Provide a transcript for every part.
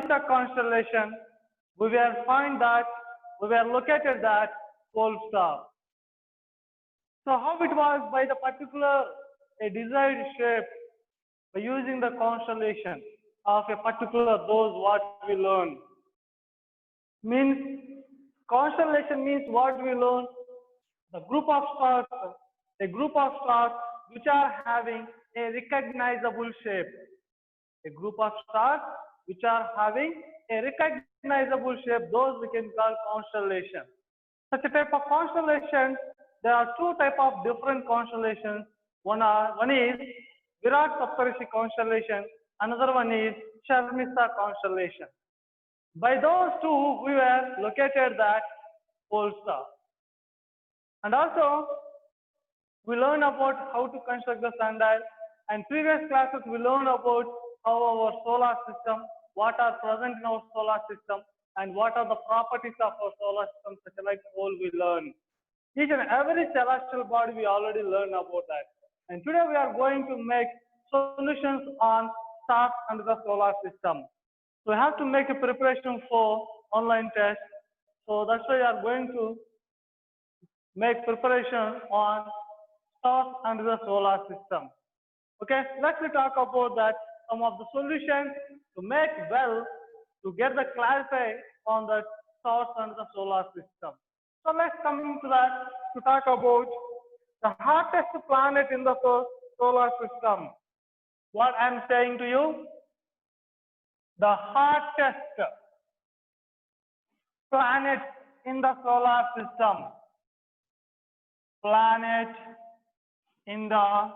is the constellation? We will find that, we will located that pole star. So how it was by the particular a desired shape by using the constellation of a particular those what we learn. Means constellation means what we learn, the group of stars, a group of stars which are having a recognizable shape. A group of stars which are having a recognizable shape, those we can call constellation. Such a type of constellation, there are two type of different constellations. One is Virat Saptarishi constellation, another one is Sharmista constellation. By those two, we were located that pole star. And also, we learn about how to construct the sundial. And previous classes, we learn about how our solar system, what are present in our solar system, and what are the properties of our solar system, such like all we learn. Each and every celestial body, we already learned about that. And today we are going to make solutions on stars under the solar system. So we have to make a preparation for online test. So that's why we are going to make preparation on stars under the solar system. Okay, let's talk about that, some of the solutions to make well, to get the clarity on the stars under the solar system. So let's come to that to talk about the hottest planet in the solar system. What I'm saying to you, the hottest planet in the solar system. Planet in the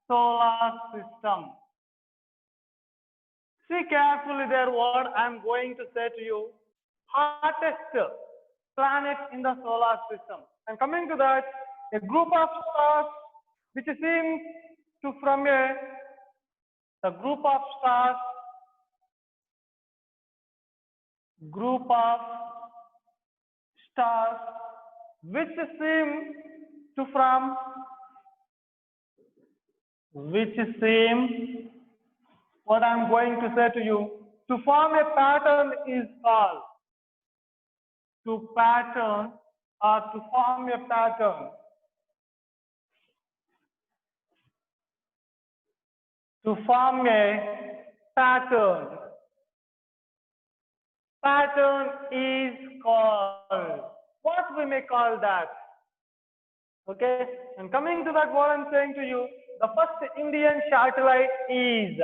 solar system. See carefully there what I'm going to say to you. Hottest planet in the solar system. And coming to that, a group of stars which seems to from the group of stars which seem to from what I'm going to say to you, to form a pattern is called, to pattern or to form a pattern. To form a pattern. Pattern is called, what we may call that. Okay, and coming to that, what I'm saying to you, the first Indian satellite is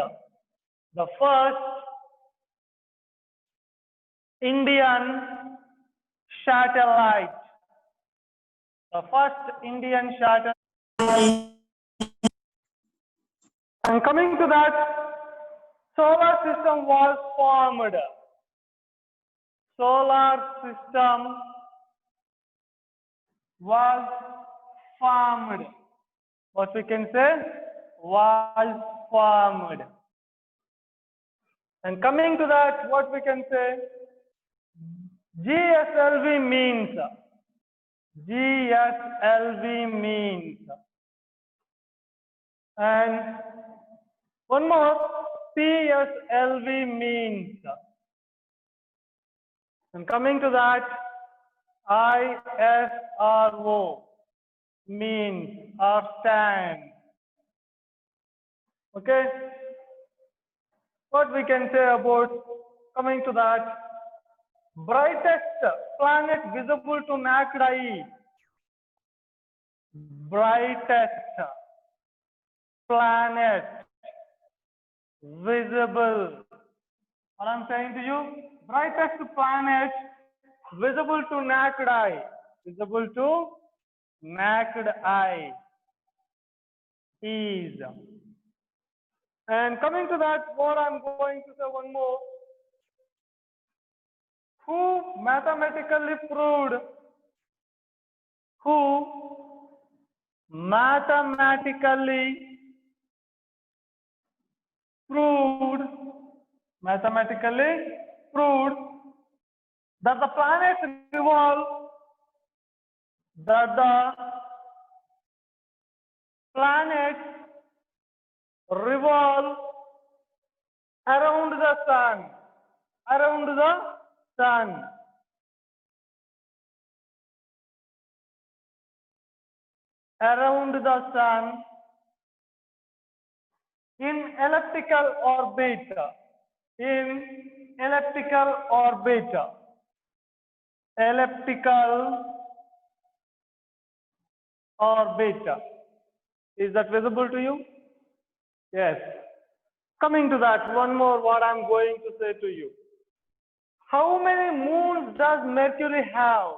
the first Indian satellite. The first Indian satellite. And coming to that, solar system was formed. Solar system was formed. What we can say? Was formed. And coming to that, what we can say? GSLV means. GSLV means. And one more, PSLV means. And coming to that, ISRO means or stands. Okay. What we can say about coming to that, brightest planet visible to naked eye. Brightest planet visible. What I'm saying to you, brightest planet visible to naked eye. Visible to naked eye is. And coming to that, what I'm going to say one more. Who mathematically proved that the planets revolve, around the sun. around the sun. Around the sun in elliptical orbit. In elliptical orbit. Elliptical orbit. Is that visible to you? Yes. Coming to that, one more what I'm going to say to you. How many moons does Mercury have?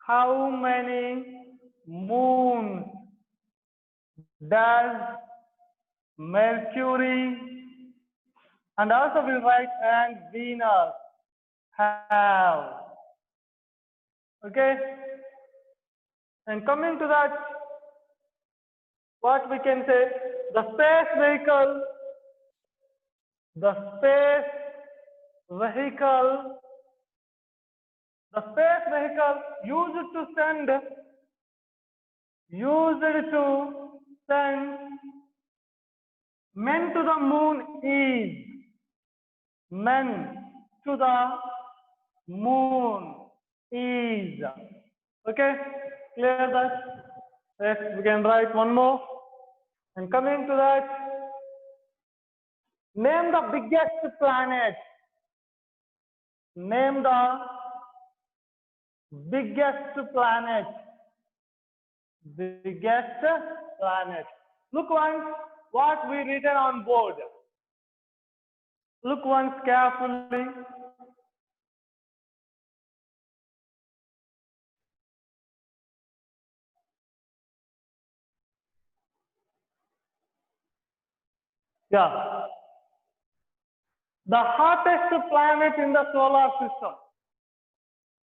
How many moons does Mercury, and also we write, and Venus have? Okay? And coming to that, what we can say, the space vehicle used to send men to the moon is, okay, clear that? Yes, we can write one more. And coming to that, name the biggest planet. Name the biggest planet. Biggest planet. Look once what we written on board. Look once carefully. Yeah. The hottest planet in the solar system.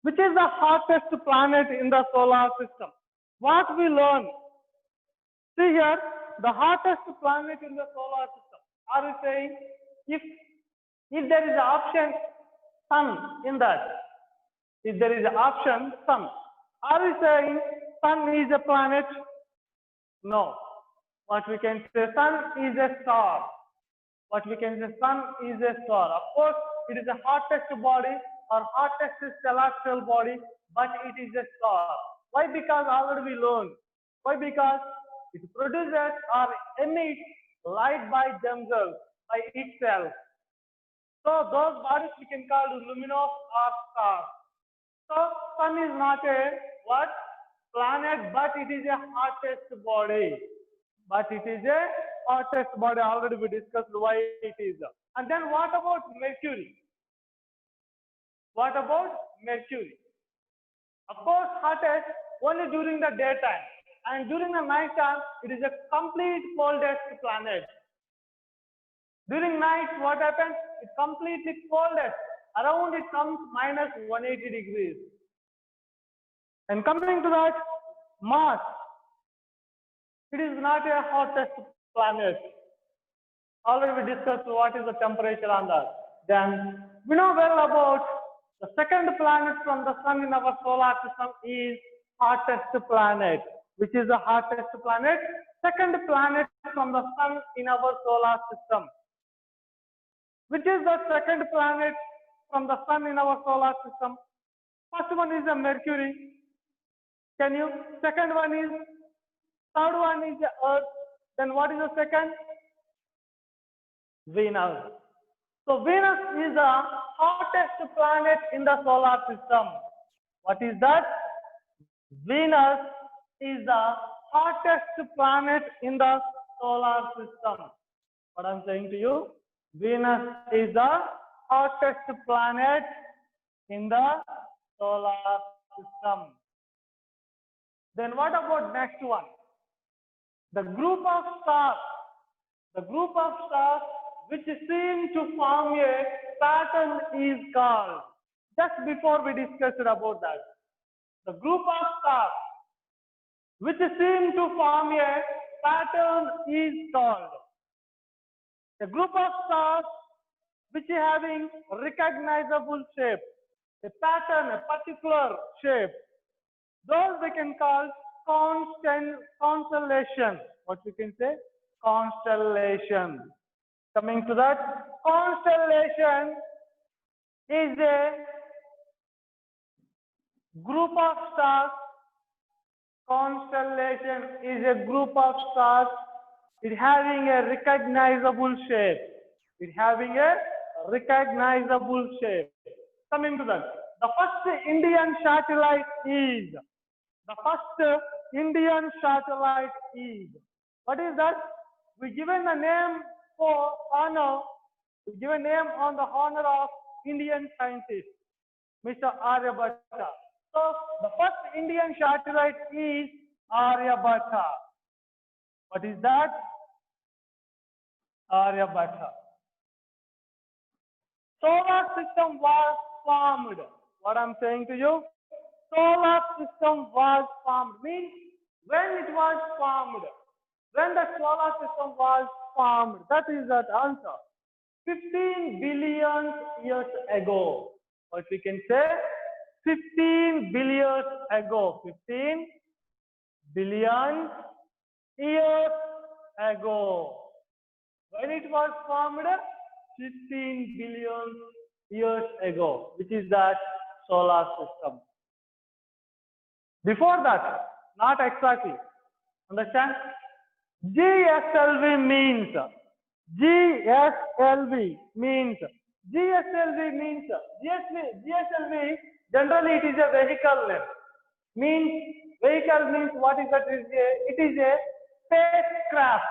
Which is the hottest planet in the solar system? What we learn? See here, the hottest planet in the solar system. Are you saying if there is an option sun in that? If there is an option sun, are you saying sun is a planet? No. What we can say, sun is a star. What we can say, sun is a star. Of course, it is the hottest body or hottest celestial body, but it is a star. Why? Because already we learned. Why? Because it produces or emits light by themselves, by itself. So those bodies we can call luminous or stars. So sun is not a what? Planet, but it is a hottest body. But it is a hottest body. Already we discussed why it is. And then what about Mercury? What about Mercury? Of course, hottest only during the daytime. And during the night time, it is a complete coldest planet. During night, what happens? It completely coldest. Around it comes minus 180 degrees. And coming to that, Mars. It is not a hottest planet. Already we discussed what is the temperature on that. Then we know well about the second planet from the sun in our solar system is hottest planet. Which is the hottest planet? Second planet from the sun in our solar system. Which is the second planet from the sun in our solar system? First one is the Mercury. Can you? Second one is, third one is the Earth. Then what is the second? Venus. So Venus is the hottest planet in the solar system. What is that? Venus is the hottest planet in the solar system. What I'm saying to you? Venus is the hottest planet in the solar system. Then what about next one? The group of stars which seem to form a pattern is called. Just before we discussed about that. The group of stars which seem to form a pattern is called. A group of stars which is having recognizable shape, a pattern, a particular shape, those we can call constellation. What we can say? Constellation. Coming to that, constellation is a group of stars. Constellation is a group of stars. It having a recognizable shape. It having a recognizable shape. Coming to that, the first Indian satellite is. The first Indian satellite is. What is that? We given the name for honor. We give a name on the honor of Indian scientist, Mr. Aryabhatta. So the first Indian satellite is Aryabhatta. What is that? Aryabhatta. Solar system was formed. What I'm saying to you? Solar system was formed. Means when it was formed. When the solar system was formed. That is that answer. 15 billion years ago. What we can say? 15 billion ago. 15 billion years ago. When it was formed? 15 billion years ago, which is that solar system. Before that, not exactly. Understand? GSLV means GSLV means GSLV generally it is a vehicle name. Means vehicle means what is that? It is a spacecraft.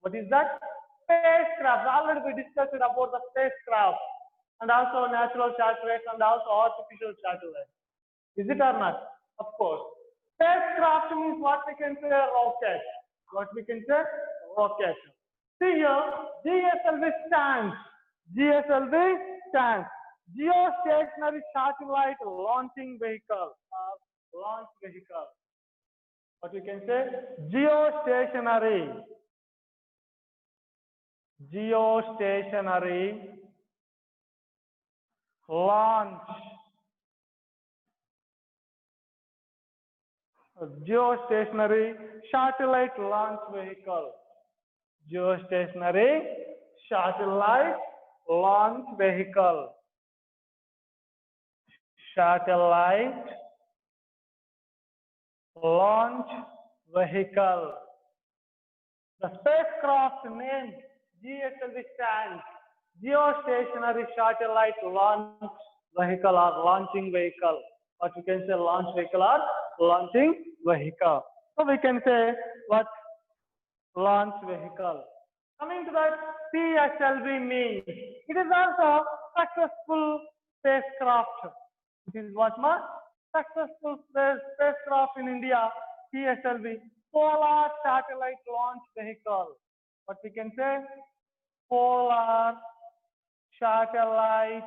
What is that? Spacecraft. Already we discussed about the spacecraft and also natural satellites and also artificial satellites. Is it or not? Of course. Spacecraft means what we can say rocket. What we can say rocket. See here, GSLV stands. GSLV stands. Geostationary satellite launching vehicle. Launch vehicle. What we can say? Geostationary. Geostationary launch. Geostationary satellite launch vehicle. Geostationary satellite launch vehicle. Satellite launch vehicle. The spacecraft name GSLV stands Geostationary Satellite Launch Vehicle or Launching Vehicle. What we can say launch vehicle or launching vehicle. So we can say what launch vehicle. Coming to that, PSLV means it is also successful spacecraft. It is what much? Successful spacecraft in India, PSLV, Polar Satellite Launch Vehicle. What we can say? Polar Satellite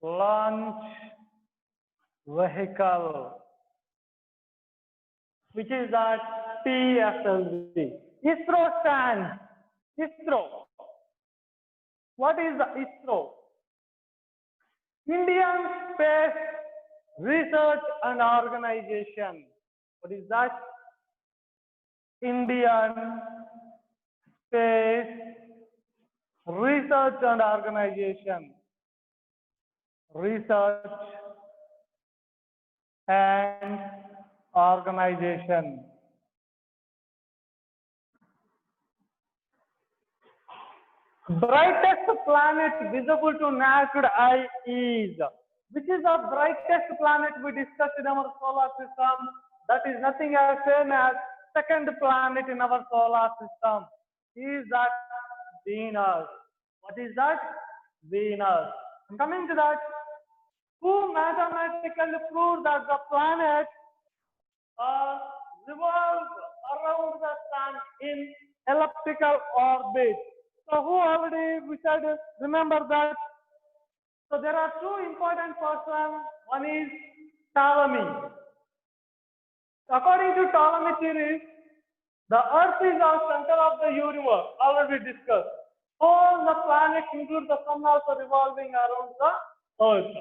launch vehicle, which is that PSLV. ISRO stands. ISRO. What is the ISRO? Indian Space Research and Organization. What is that? Indian Space Research and Organization. Research and Organization. Brightest planet visible to naked eye is. Which is the brightest planet we discussed in our solar system? That is nothing as same as second planet in our solar system. Is that Venus? What is that? Venus. And coming to that, who mathematically proved that the planet revolves around the sun in elliptical orbit? So who already we said remember that? So there are two important persons. One is Ptolemy. According to Ptolemy theory, the Earth is the center of the universe. Already discussed. All the planets, include the sun, also revolving around the Earth.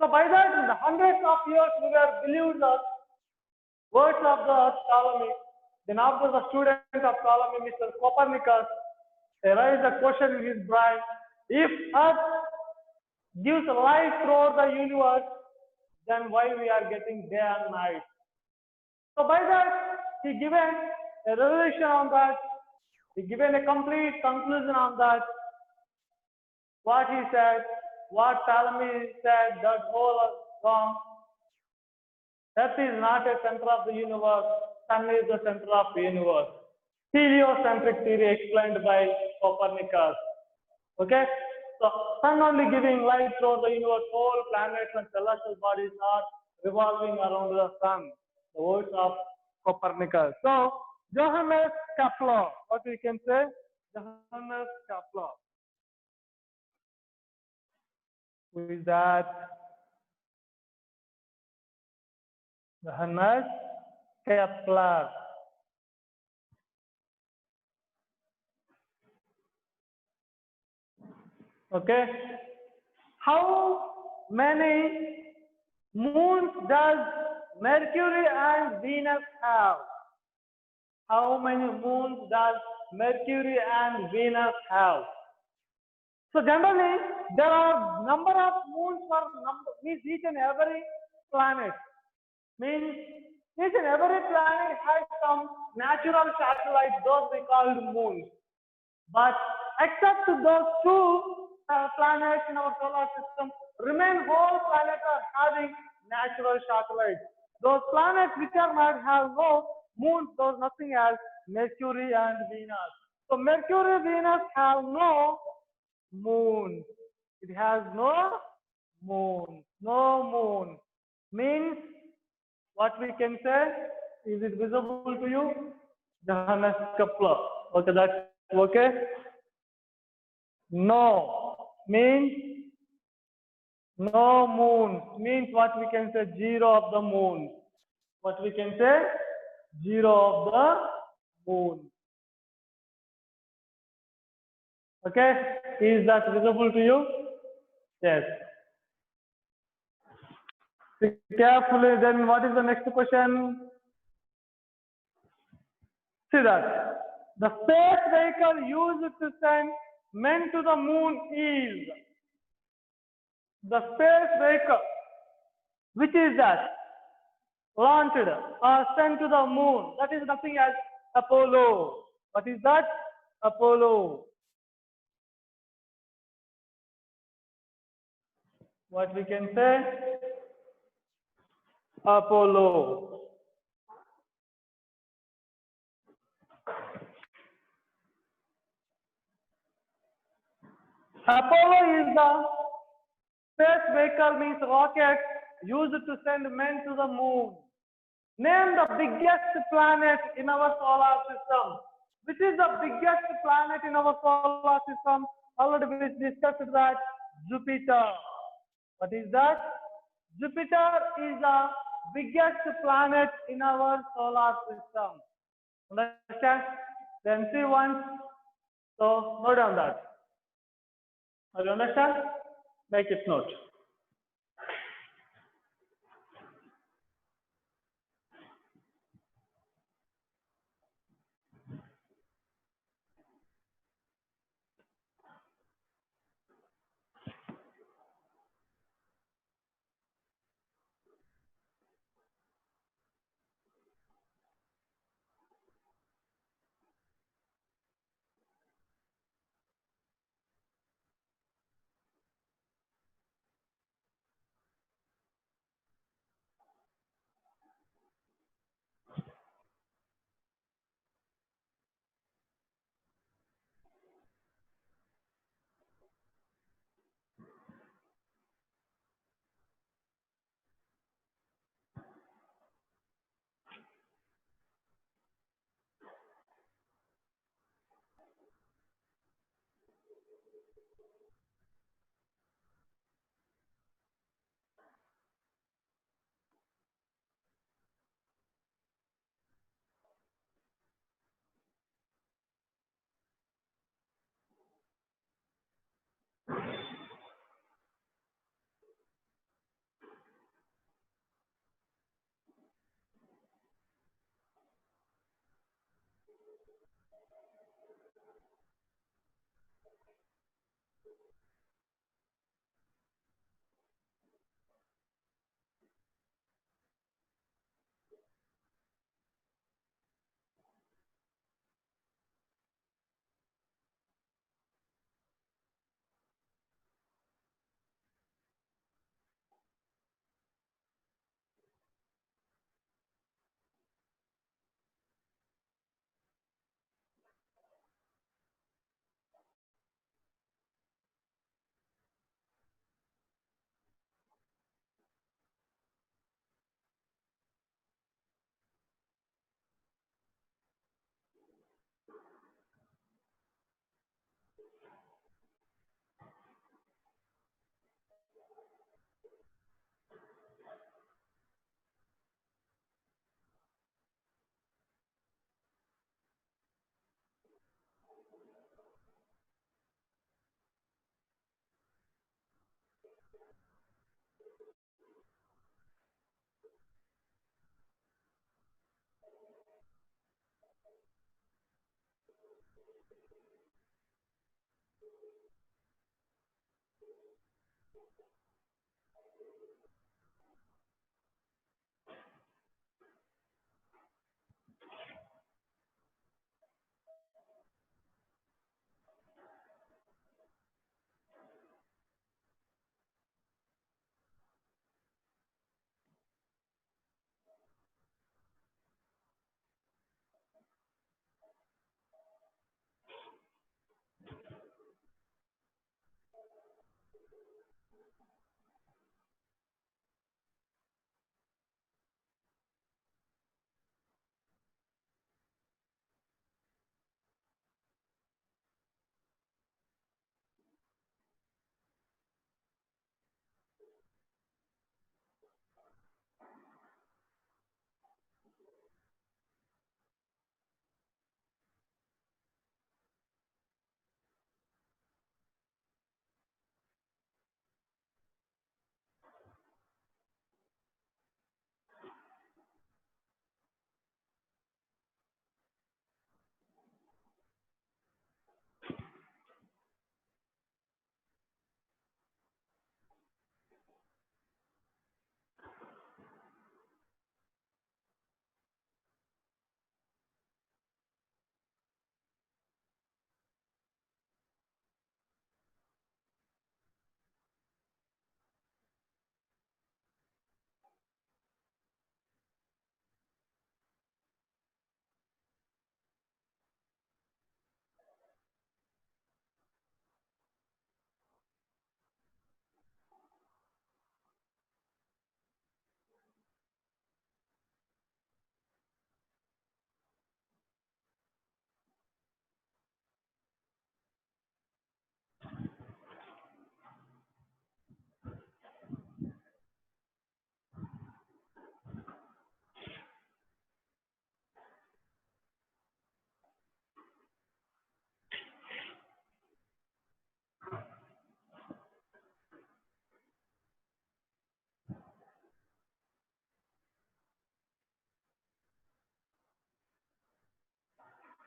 So by that, in the hundreds of years, we were believed the words of the Ptolemy. Then after the student of Ptolemy, Mr. Copernicus, raised a question in his brain: if Earth gives light throughout the universe, then why we are getting day and night? So by that, he given a resolution on that. He given a complete conclusion on that. What he said, what Ptolemy said, that whole was wrong. Earth is not a center of the universe. Sun is the center of the universe. Heliocentric theory explained by Copernicus. Okay? So, sun only giving light throughout the universe. Whole planets and celestial bodies are revolving around the sun. The words of Copernicus. So, Johannes Kepler. What we can say? Johannes Kepler. Who is that? Johannes Kepler. Okay. How many moons does Mercury and Venus have? How many moons does Mercury and Venus have? So generally, there are number of moons for means each and every planet. Means each and every planet has some natural satellites, those we call moons. But except those two planets in our solar system, remain whole planets are having natural satellites. Those planets which are not have no moons, those nothing as Mercury and Venus. So Mercury, Venus have no moon. It has no moon. No moon. Means what we can say? Is it visible to you? Johannes Kepler. Okay, that's okay. No means no moon. Means what we can say? Zero of the moon. What we can say? Zero of the moon. Okay, is that visible to you? Yes. See carefully. Then what is the next question? See that the space vehicle used to send men to the moon is the space vehicle. Which is that? Launched or sent to the moon. That is nothing as Apollo. What is that? Apollo. What we can say? Apollo. Apollo is the space vehicle, means rocket used to send men to the moon. Name the biggest planet in our solar system. Which is the biggest planet in our solar system? Already we discussed that. Jupiter. What is that? Jupiter is the biggest planet in our solar system. Understand? Then see one. So note down that. Do you understand? Make it note.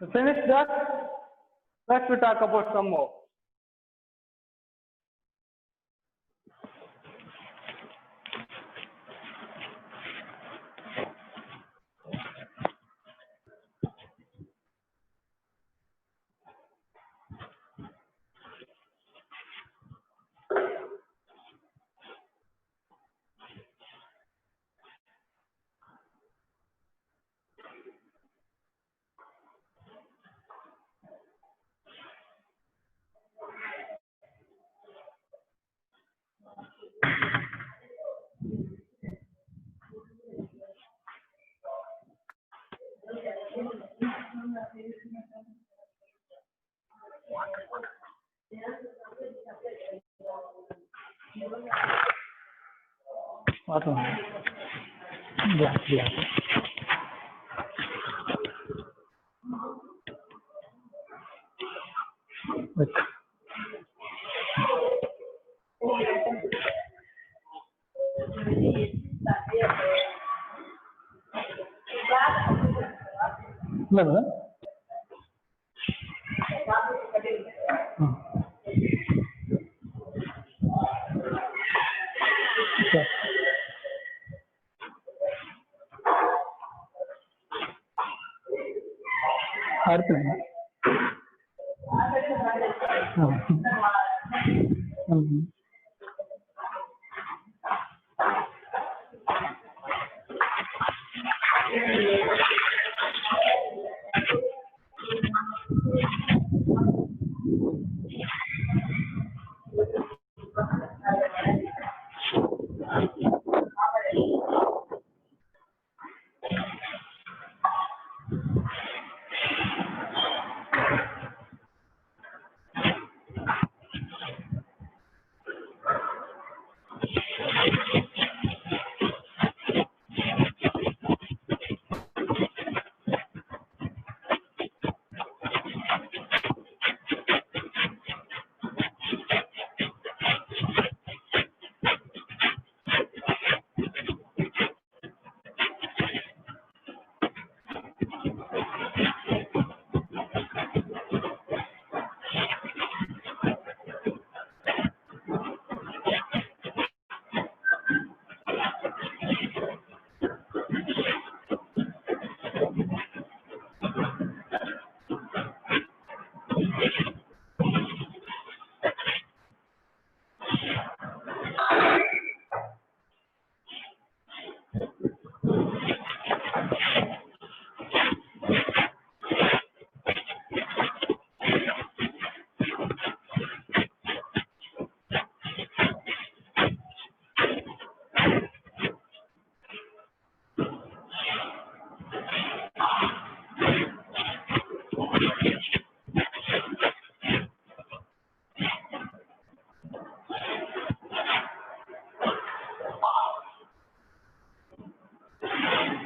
To finish that, let's we talk about some more. What one? Black. Wait. Level. Okay. Airplane.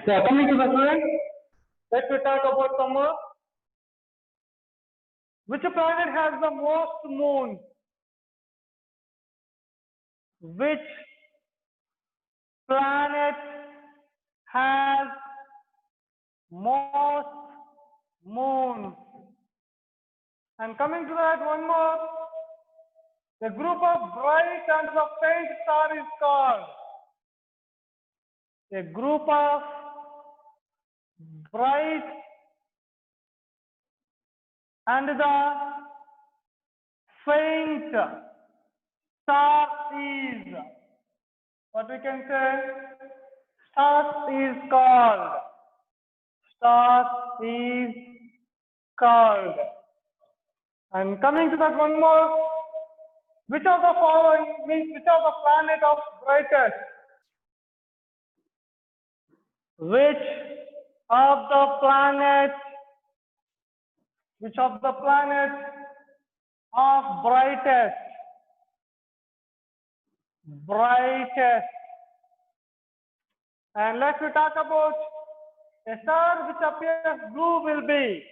So coming to the students, let's we talk about some more. Which planet has the most moons? Which planet has most moons? And coming to that, one more. The group of bright and the faint star is called. A group of bright and the faint star is, what we can say, star is called. Star is called. And coming to that, one more. Which of the following means which of the planet of brightest? Which of the planets of brightest? And let's we talk about a star which appears blue will be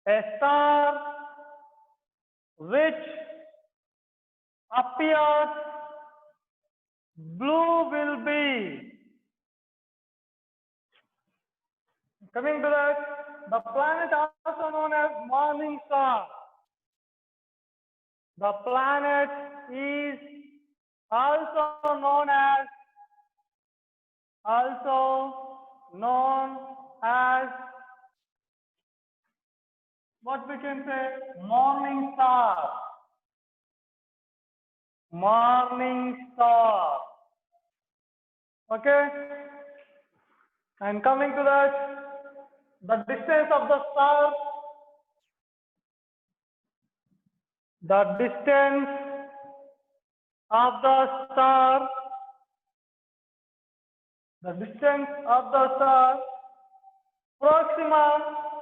a star which appears blue will be. Coming to that, the planet also known as morning star. The planet is also known as what we can say morning star. Morning star. Okay? And coming to that, the distance of the star, the distance of the star, the distance of the star, Proxima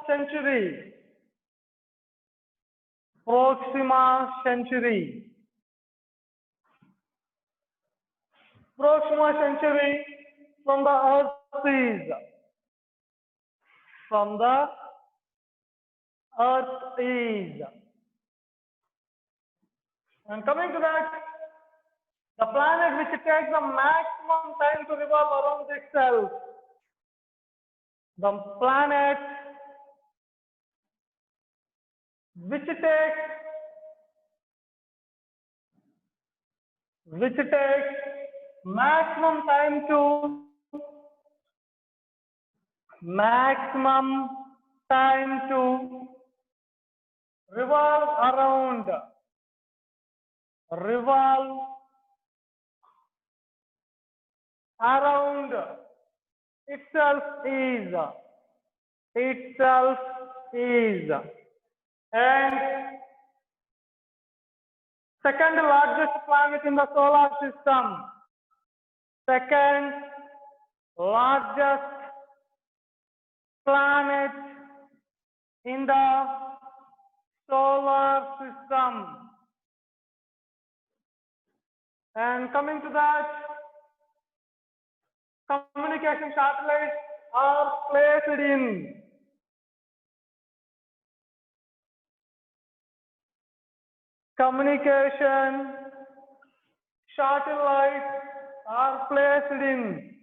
Centauri. Proxima Centauri. Proxima Centauri from the Earth is. From the Earth is. And coming to that, the planet which takes the maximum time to revolve around itself. The planet which takes maximum time to revolve around itself is and second largest planet in the solar system. Second largest planet in the solar system. And coming to that, communication satellites are placed in communication satellites are placed in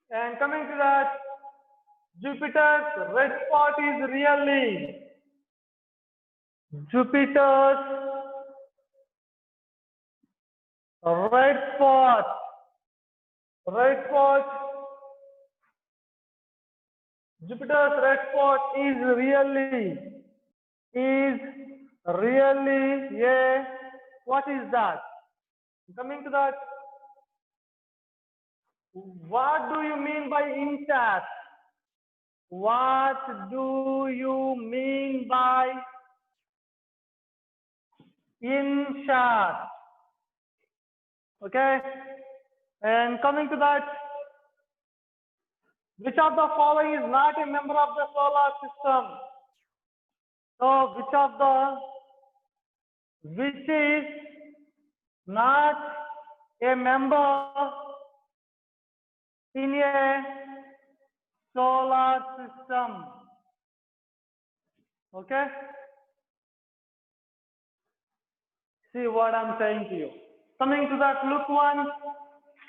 and coming to that, Jupiter's red spot is really Jupiter's red spot is really a what is that? Coming to that, what do you mean by INSAT? What do you mean by INSAT? Okay, and coming to that, which of the following is not a member of the solar system? So, which is not a member in a solar system? Okay? See what I'm saying to you. Coming to that, look one.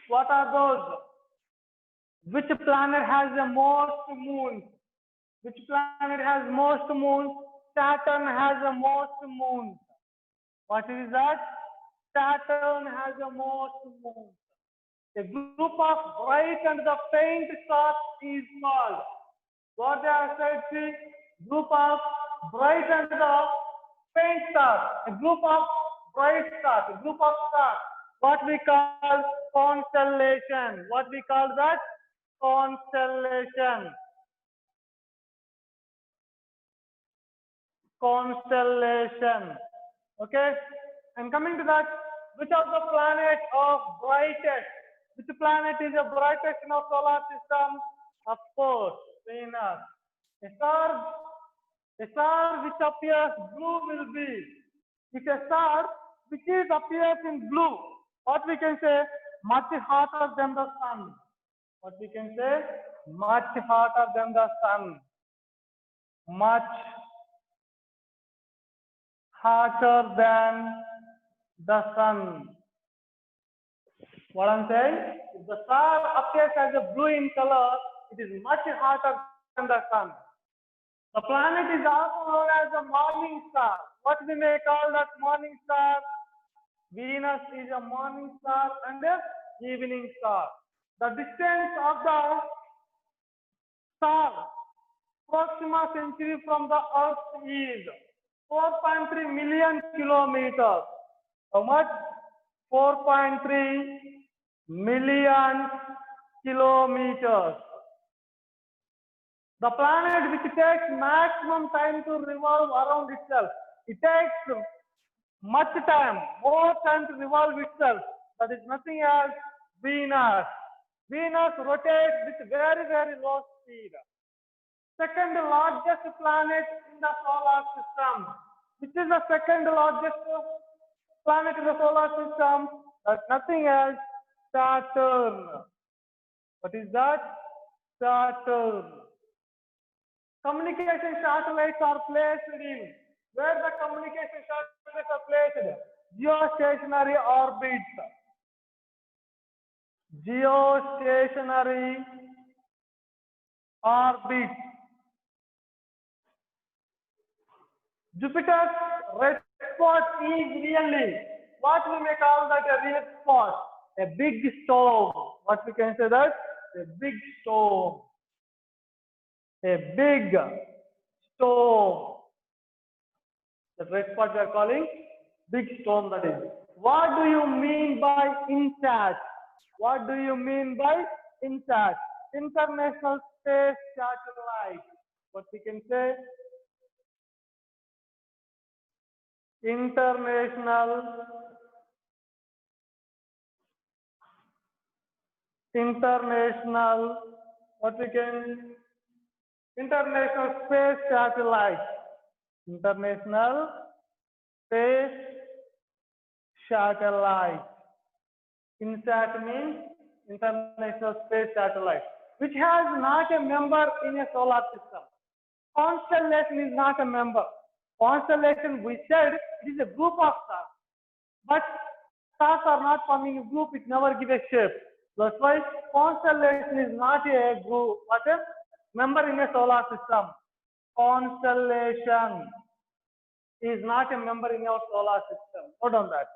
What are those? Which planet has the most moons? Which planet has most moons? Saturn has the most moons. What is that? Saturn has the most moons. A group of bright and the faint stars is called. What they are said? See, group of bright and the faint stars. A group of bright stars. A group of stars. What we call constellation. What we call that? Constellation. Okay, and coming to that, which of the planet of brightest? Which planet is the brightest in our solar system? Of course, Venus. A star which appears blue will be. If a star which appears in blue, what we can say? Much hotter than the sun. What we can say? Much hotter than the sun. Much hotter than the sun. What I'm saying, if the star appears as a blue in color, it is much hotter than the sun. The planet is also known as a morning star. What we may call that morning star? Venus is a morning star and a evening star. The distance of the star Proxima Centauri from the Earth is 4.3 million kilometers. How much? 4.3 million kilometers. The planet which takes maximum time to revolve around itself. It takes much time, more time to revolve itself. That is nothing else Venus. Venus rotates with very, very low speed. Second largest planet in the solar system. Which is the second largest planet in the solar system? That's nothing else Saturn. What is that? Saturn. Communication satellites are placed in where the communication satellites are placed? Geostationary orbits. Geostationary orbits. Jupiter's red spot is really what we may call that a red spot, a big storm. What we can say that? A big storm. A big storm. The red spot we are calling big storm, that is. What do you mean by INSAT? What do you mean by INSAT? International Space Satellite. What we can say? International what we can International Space Satellite. International Space Satellite. INSAT means International Space Satellite, which has not a member in a solar system. Constellation is not a member. Constellation, we said, it is a group of stars. But stars are not forming a group, it never gives a shape. That's why constellation is not a group, but a member in a solar system. Constellation is not a member in our solar system. Note on that.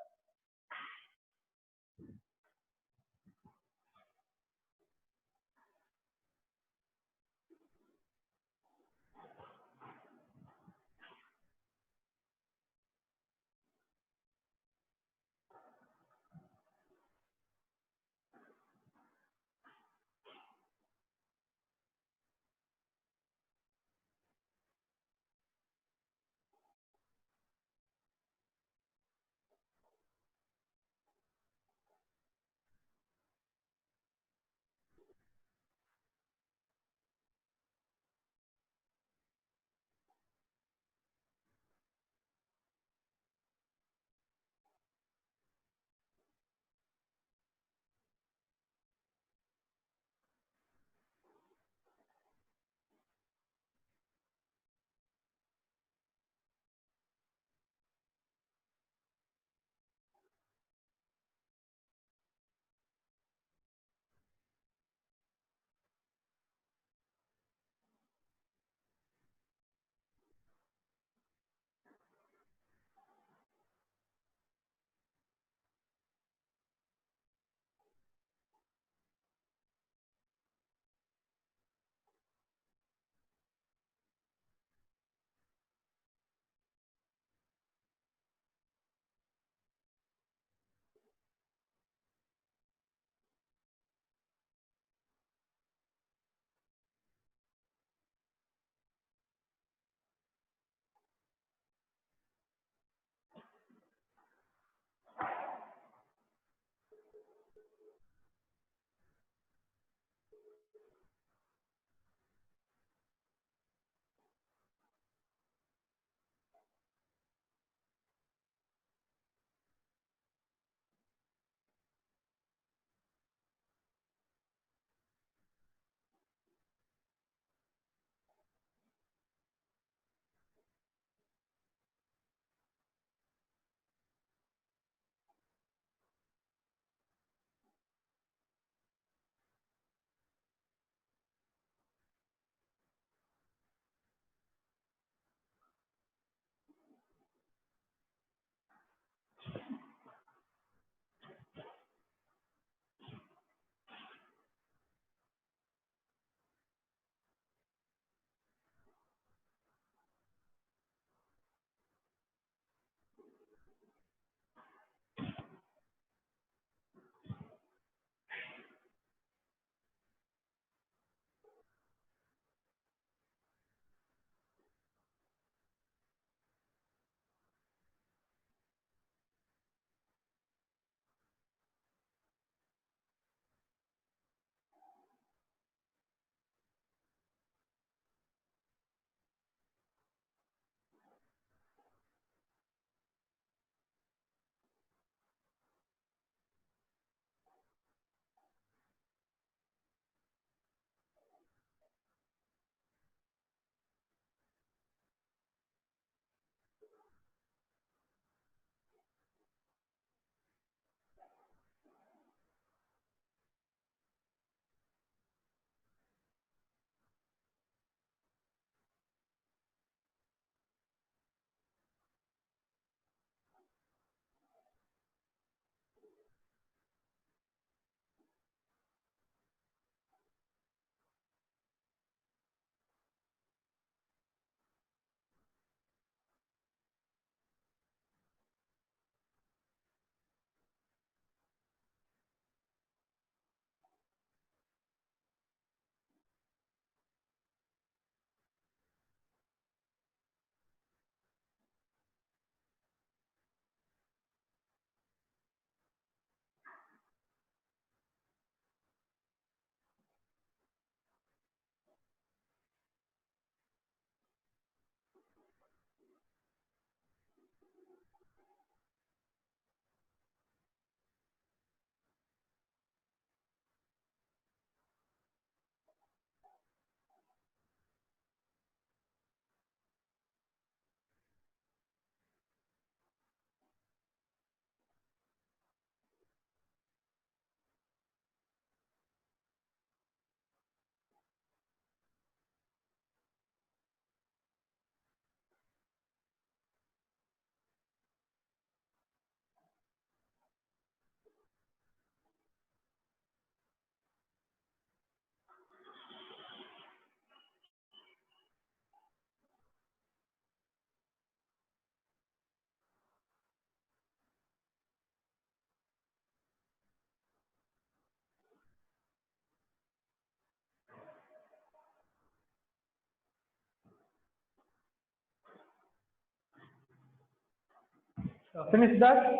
Finish that.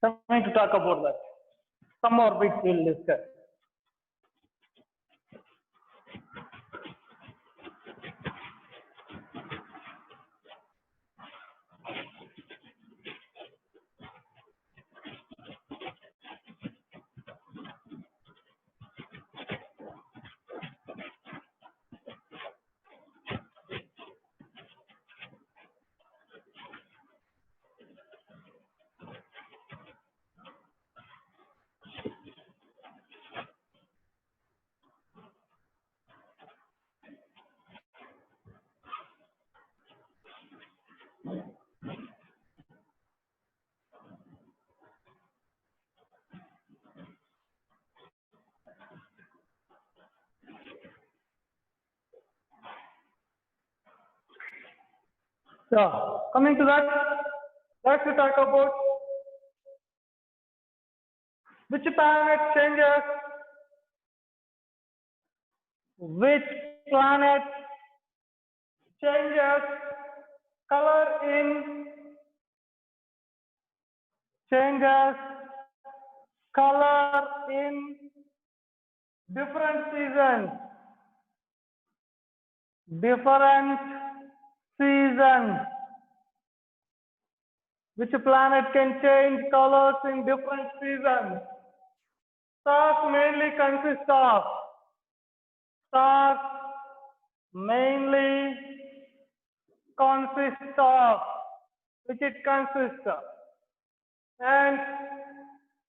Coming to talk about that. Some more bits we'll discuss. So, coming to that, let's talk about which planet changes, which planet changes color in, changes color in different seasons, different seasons. Which planet can change colors in different seasons? Stars mainly consist of, stars mainly consist of, which it consists of. And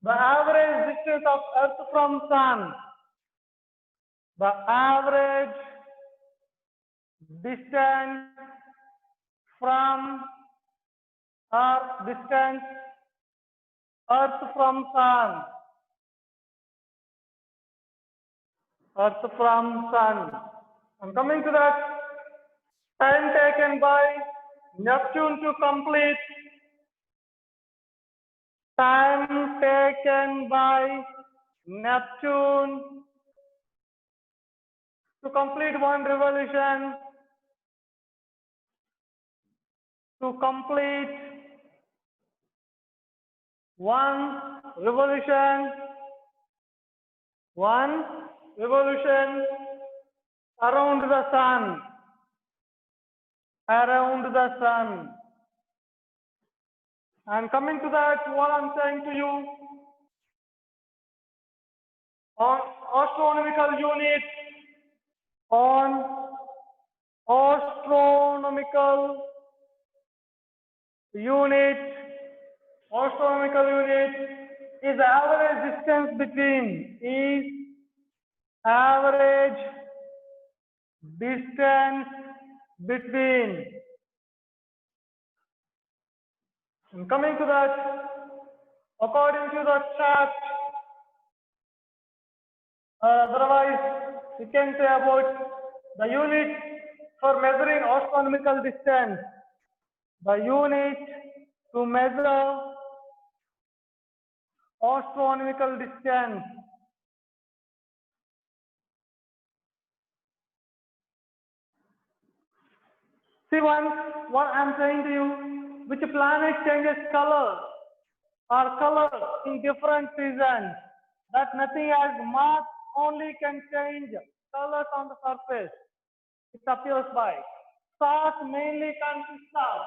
the average distance of Earth from Sun, the average distance from distance Earth from Sun, Earth from Sun. I'm coming to that. Time taken by Neptune to complete, time taken by Neptune to complete one revolution, to complete one revolution around the sun, around the sun. And coming to that, what I'm saying to you, on astronomical unit, on astronomical unit, astronomical unit is average distance between, is average distance between. And coming to that, according to the chart, otherwise we can say about the unit for measuring astronomical distance, the unit to measure astronomical distance. See once what I'm saying to you, which planet changes color or color in different seasons. That nothing as Mars only can change colors on the surface. It appears by. Stars mainly consist of,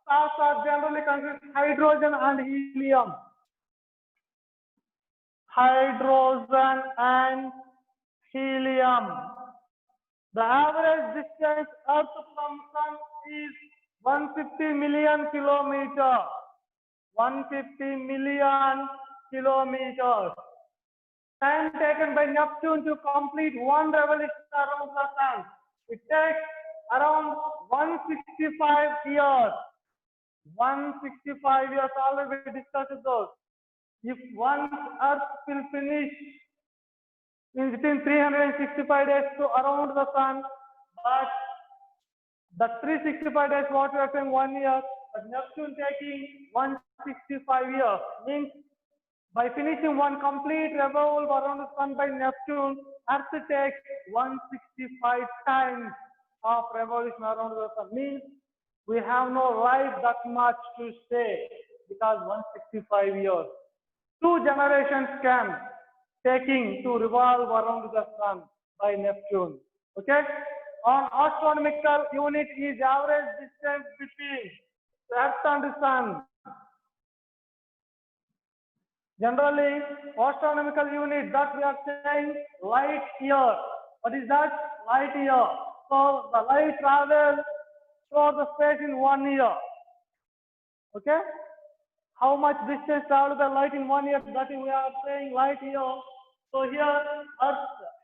stars are generally consist hydrogen and helium. Hydrogen and helium. The average distance Earth from Sun is 150 million kilometers. 150 million kilometers. Time taken by Neptune to complete one revolution around the Sun. It takes around 165 years. 165 years, already we discussed those. If one Earth will finish within 365 days to around the Sun, but the 365 days what we are saying 1 year, but Neptune taking 165 years, means by finishing one complete revolve around the Sun by Neptune, Earth takes 165 times of revolution around the Sun, means We have no life that much to stay because 165 years. 2 generations can taking to revolve around the sun by Neptune. Okay? On astronomical unit is average distance between Earth and the sun. Generally, astronomical unit that we are saying light year. What is that? Light year. So the light travels through the space in 1 year. Okay? How much distance traveled by light in 1 year? That we are saying light year. So here, Earth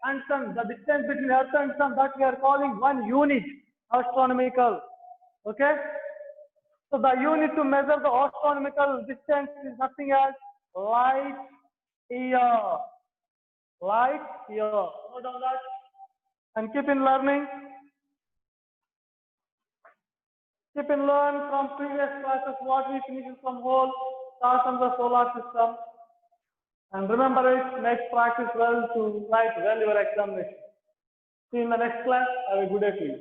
and Sun, the distance between Earth and Sun, that we are calling 1 unit astronomical. Okay? So the unit to measure the astronomical distance is nothing else light year. Light year. Note down that and keep in learning. Keep in learn from previous classes what we finished from whole stars and the solar system. And remember it, next practice well to write well your examination. See you in the next class. Have a good day, please.